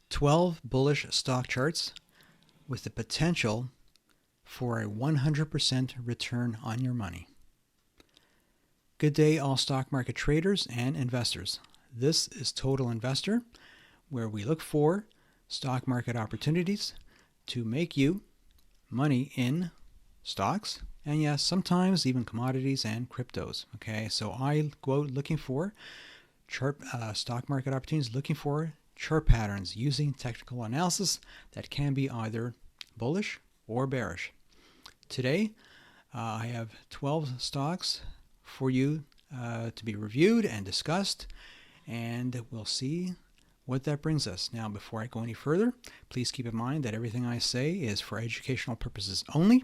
12 bullish stock charts with the potential for a 100% return on your money. Good day, all stock market traders and investors. This is Total Investor, where we look for stock market opportunities to make you money in stocks, and yes, sometimes even commodities and cryptos. Okay, so I go out looking for stock market opportunities, looking for chart patterns using technical analysis that can be either bullish or bearish. Today, I have 12 stocks for you to be reviewed and discussed, and we'll see what that brings us. Now, before I go any further, please keep in mind that everything I say is for educational purposes only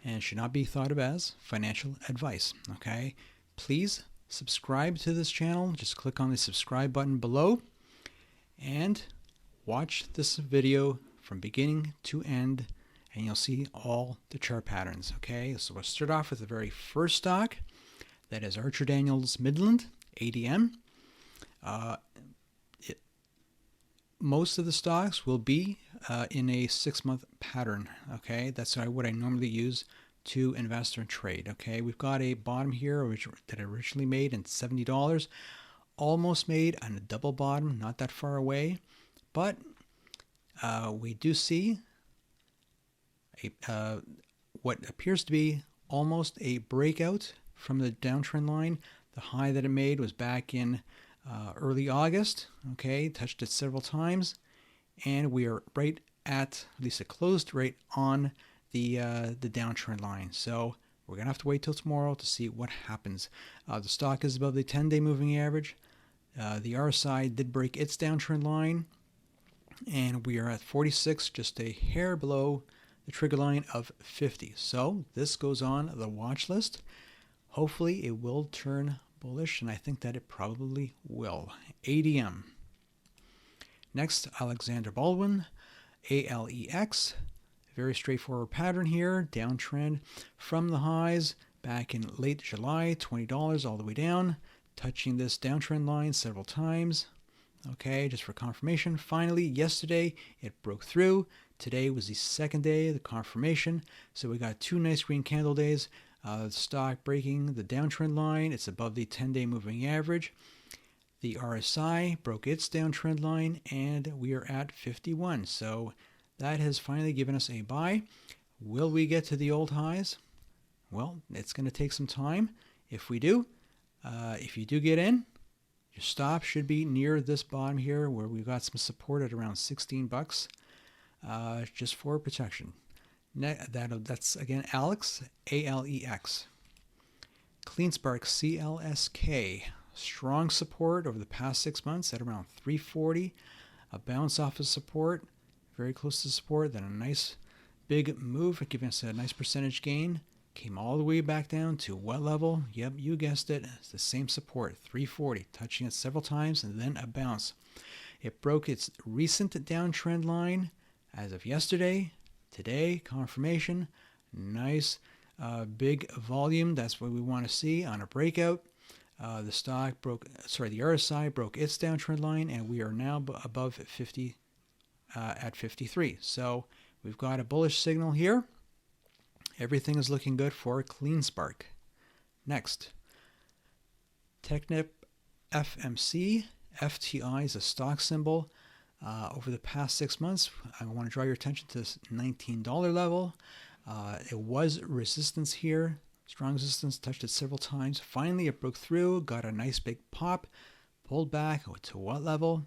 and should not be thought of as financial advice. Okay, please subscribe to this channel. Just click on the subscribe button below and watch this video from beginning to end, and you'll see all the chart patterns. Okay, so we'll start off with the very first stock. That is Archer Daniels Midland, ADM. Most of the stocks will be in a 6-month pattern. Okay, that's what I normally use to invest or trade. Okay, we've got a bottom here that I originally made in $70, almost made on a double bottom, not that far away, but we do see what appears to be almost a breakout from the downtrend line. The high that it made was back in early August. Okay, touched it several times, and we are right at least it closed right on the downtrend line. So we're gonna have to wait till tomorrow to see what happens. The stock is above the 10-day moving average. The RSI did break its downtrend line, and we are at 46, just a hair below the trigger line of 50. So this goes on the watch list. Hopefully it will turn bullish, and I think that it probably will. ADM. Next, Alexander Baldwin, ALEX. Very straightforward pattern here. Downtrend from the highs back in late July, $20 all the way down, touching this downtrend line several times. Okay, just for confirmation. Finally, yesterday it broke through. Today was the second day of the confirmation. So we got 2 nice green candle days. The stock breaking the downtrend line. It's above the 10-day moving average. The RSI broke its downtrend line, and we are at 51. So that has finally given us a buy. Will we get to the old highs? Well, it's going to take some time. If we do, if you do get in, your stop should be near this bottom here, where we've got some support at around 16 bucks, just for protection. That's again Alex, ALEX. CleanSpark, CLSK. Strong support over the past 6 months at around 340. A bounce off of support, very close to support. Then a nice big move, giving us a nice percentage gain. Came all the way back down to what level? Yep, you guessed it. It's the same support, 340, touching it several times, and then a bounce. It broke its recent downtrend line as of yesterday. Today, confirmation, nice big volume. That's what we want to see on a breakout. The RSI broke its downtrend line, and we are now above 50 at 53. So we've got a bullish signal here. Everything is looking good for CleanSpark. Next, Technip FMC. FTI is a stock symbol. Over the past 6 months, I want to draw your attention to this $19 level. It was resistance here, strong resistance, touched it several times. Finally, it broke through, got a nice big pop, pulled back to what level?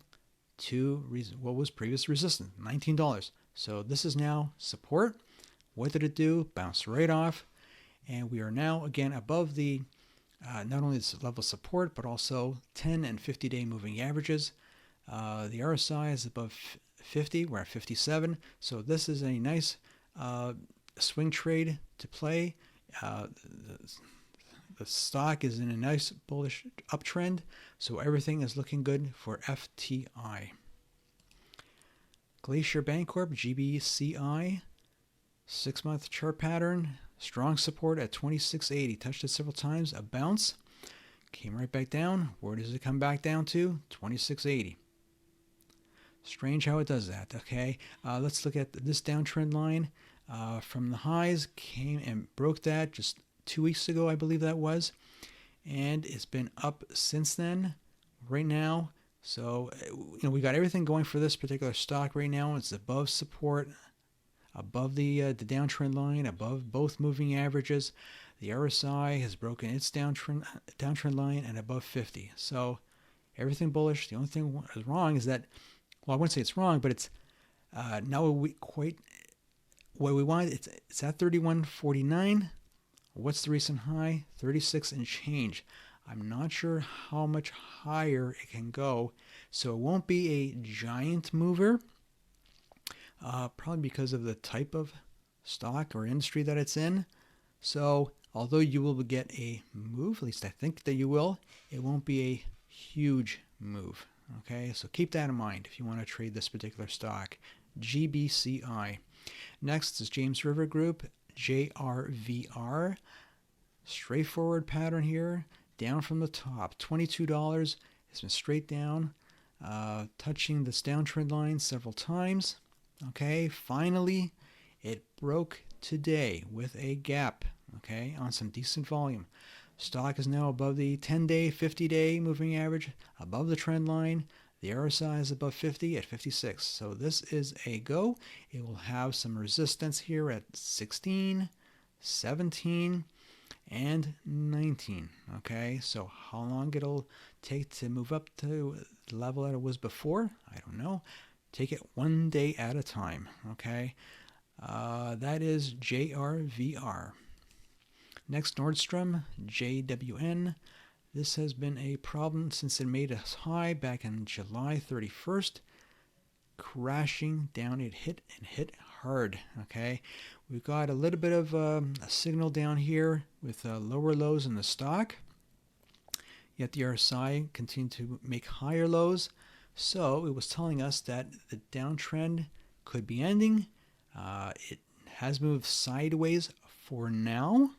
To what was previous resistance, $19. So this is now support. What did it do? Bounced right off, and we are now again above the not only this level of support, but also 10 and 50-day moving averages. The RSI is above 50. We're at 57. So this is a nice swing trade to play. The stock is in a nice bullish uptrend. So everything is looking good for FTI. Glacier Bancorp, GBCI. 6-month chart pattern. Strong support at 26.80. Touched it several times. A bounce. Came right back down. Where does it come back down to? 26.80. Strange how it does that. Okay, let's look at this downtrend line. From the highs, came and broke that just 2 weeks ago, I believe that was, and it's been up since then. Right now, so we got everything going for this particular stock right now. It's above support, above the downtrend line, above both moving averages. The RSI has broken its downtrend line and above 50. So everything bullish. The only thing is wrong is that, well, I wouldn't say it's wrong, but it's not quite what we want. It's at 31.49. What's the recent high? 36 and change. I'm not sure how much higher it can go, so it won't be a giant mover, probably because of the type of stock or industry that it's in. So although you will get a move, at least I think that you will, it won't be a huge move. Okay, so keep that in mind if you want to trade this particular stock. GBCI. Next is James River Group, JRVR. Straightforward pattern here, down from the top, $22. It's been straight down, touching this downtrend line several times. Okay, finally, it broke today with a gap, okay, on some decent volume. Stock is now above the 10-day, 50-day moving average, above the trend line. The RSI is above 50 at 56. So this is a go. It will have some resistance here at 16, 17, and 19. Okay, so how long it'll take to move up to the level that it was before, I don't know. Take it one day at a time. Okay, that is JRVR. Next, Nordstrom, JWN. This has been a problem since it made a high back on July 31st. Crashing down, it hit hard. Okay, we've got a little bit of a signal down here with lower lows in the stock, yet the RSI continued to make higher lows. So it was telling us that the downtrend could be ending. It has moved sideways for now,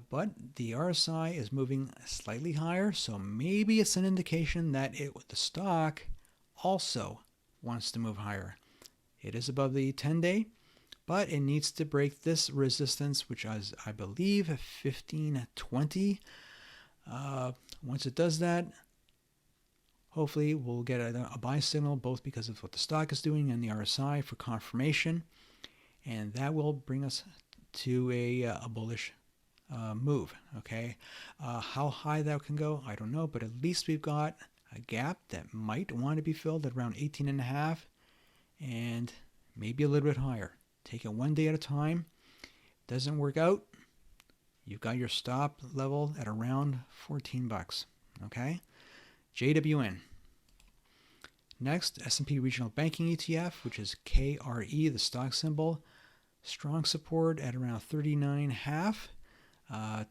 but the RSI is moving slightly higher, so maybe it's an indication that the stock also wants to move higher. It is above the 10-day, but it needs to break this resistance, which is, I believe, 1520. Once it does that, hopefully we'll get a buy signal, both because of what the stock is doing and the RSI for confirmation, and that will bring us to a bullish move. Okay, how high that can go, I don't know, but at least we've got a gap that might want to be filled at around 18.5 and maybe a little bit higher. Take it one day at a time. Doesn't work out, you've got your stop level at around $14. Okay, JWN. Next, S&P Regional Banking ETF, which is KRE, the stock symbol. Strong support at around 39.5.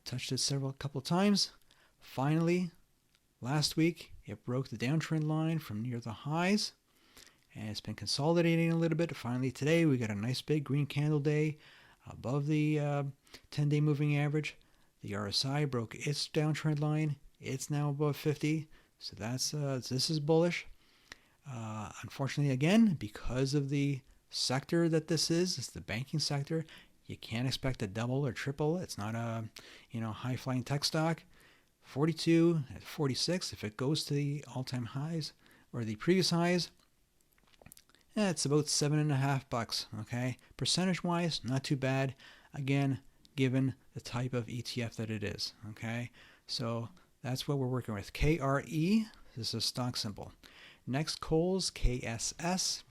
Touched it couple of times. Finally, last week, it broke the downtrend line from near the highs, and it's been consolidating a little bit. Finally, today, we got a nice big green candle day above the 10-day moving average. The RSI broke its downtrend line. It's now above 50, so this is bullish. Unfortunately, again, because of the sector that this is, it's the banking sector, you can't expect a double or triple. It's not a high-flying tech stock. 42 at 46, if it goes to the all-time highs or the previous highs, it's about $7.50. Okay, percentage-wise, not too bad. Again, given the type of ETF that it is. Okay, so that's what we're working with. KRE, this is a stock symbol. Next, Kohl's, KSS.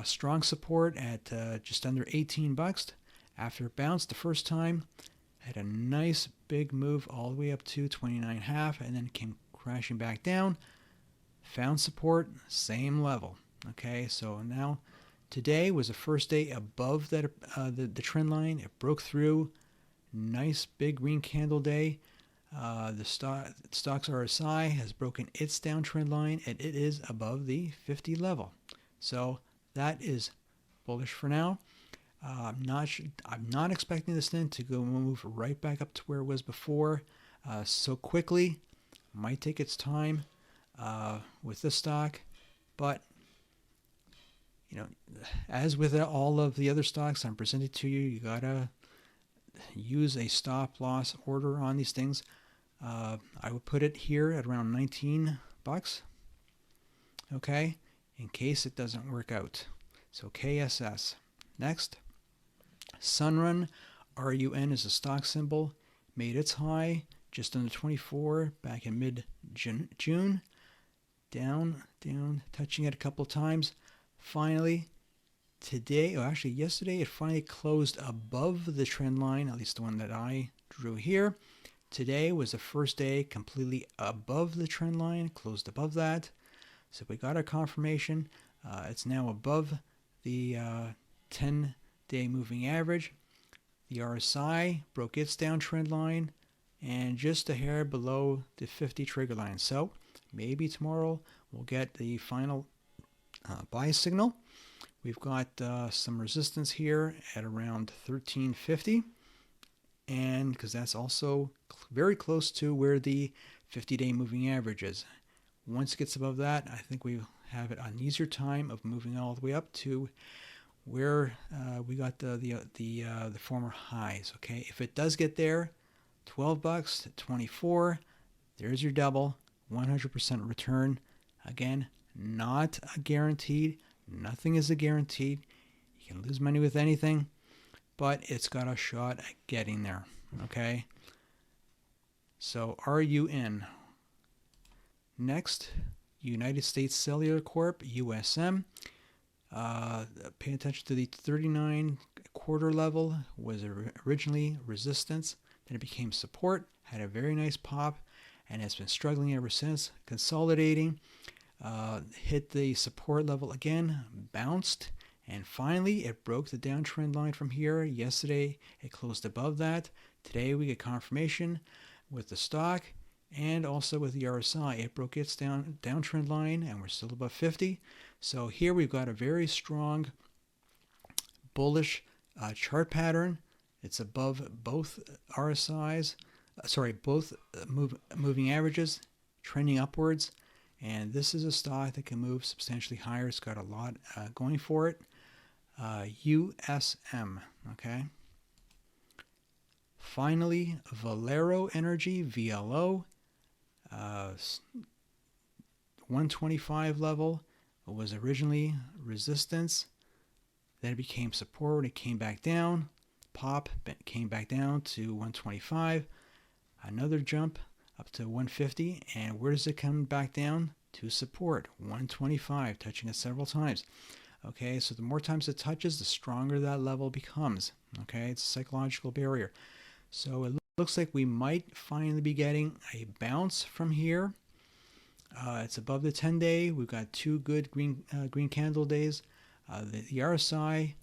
Strong support at just under $18. After it bounced the first time, had a nice big move all the way up to 29.5, and then came crashing back down. Found support, same level. Okay, so now today was the first day above that the trend line. It broke through. Nice big green candle day. The stock's RSI has broken its downtrend line, and it is above the 50 level. So that is bullish for now. I'm not expecting this thing to go move right back up to where it was before so quickly. Might take its time with this stock, but as with all of the other stocks I'm presenting to you, you gotta use a stop loss order on these things. I would put it here at around 19 bucks, okay, in case it doesn't work out. So KSS. Next, Sunrun, RUN is a stock symbol, made its high just under 24 back in mid-June. Down, touching it a couple times. Finally, today, or actually yesterday, it finally closed above the trend line, at least the one that I drew here. Today was the first day completely above the trend line, closed above that. So we got our confirmation. It's now above the 10-day moving average. The RSI broke its downtrend line and just a hair below the 50 trigger line. So maybe tomorrow we'll get the final buy signal. We've got some resistance here at around 1350, and because that's also very close to where the 50-day moving average is. Once it gets above that, I think we have an easier time of moving all the way up to where we got the former highs. Okay, if it does get there, 12 bucks to 24, there's your double, 100% return. Again, not a guaranteed. Nothing is a guaranteed. You can lose money with anything, but it's got a shot at getting there. Okay, so RUN. Next, United States Cellular Corp, USM. Pay attention to the 39 quarter level, was originally resistance, then it became support, had a very nice pop, and has been struggling ever since, consolidating. Hit the support level again, bounced, and finally it broke the downtrend line from here. Yesterday it closed above that. Today we get confirmation with the stock and also with the RSI. It broke its downtrend line and we're still above 50. So here we've got a very strong bullish chart pattern. It's above both RSIs, both moving averages, trending upwards. And this is a stock that can move substantially higher. It's got a lot going for it. USM, okay. Finally, Valero Energy, VLO, 125 level was originally resistance. Then it became support. It came back down. Pop, came back down to 125. Another jump up to 150, and where does it come back down? To support, 125, touching it several times. Okay, so the more times it touches, the stronger that level becomes. Okay, it's a psychological barrier. So it looks like we might finally be getting a bounce from here. It's above the 10-day. We've got two good green candle days. The RSI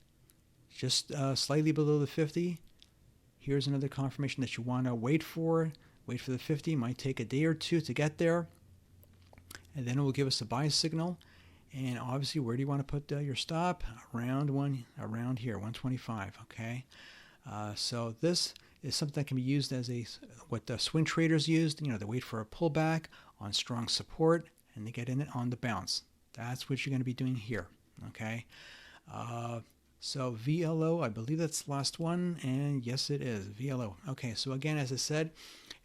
just slightly below the 50. Here's another confirmation that you want to wait for. Wait for the 50. Might take a day or two to get there. And then it will give us a buy signal. And obviously, where do you want to put your stop? Around here, 125. Okay. So this is something that can be used as what the swing traders used. You know, they wait for a pullback on strong support and they get in it on the bounce. That's what you're going to be doing here. Okay. So VLO, I believe that's the last one, and yes, it is VLO. Okay, so again, as I said,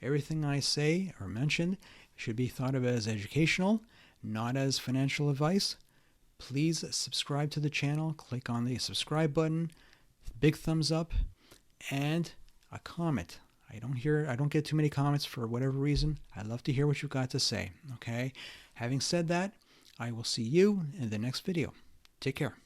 everything I say or mention should be thought of as educational, not as financial advice. Please subscribe to the channel. Click on the subscribe button, big thumbs up, and a comment. I don't get too many comments for whatever reason. I love to hear what you've got to say. Okay. Having said that, I will see you in the next video. Take care.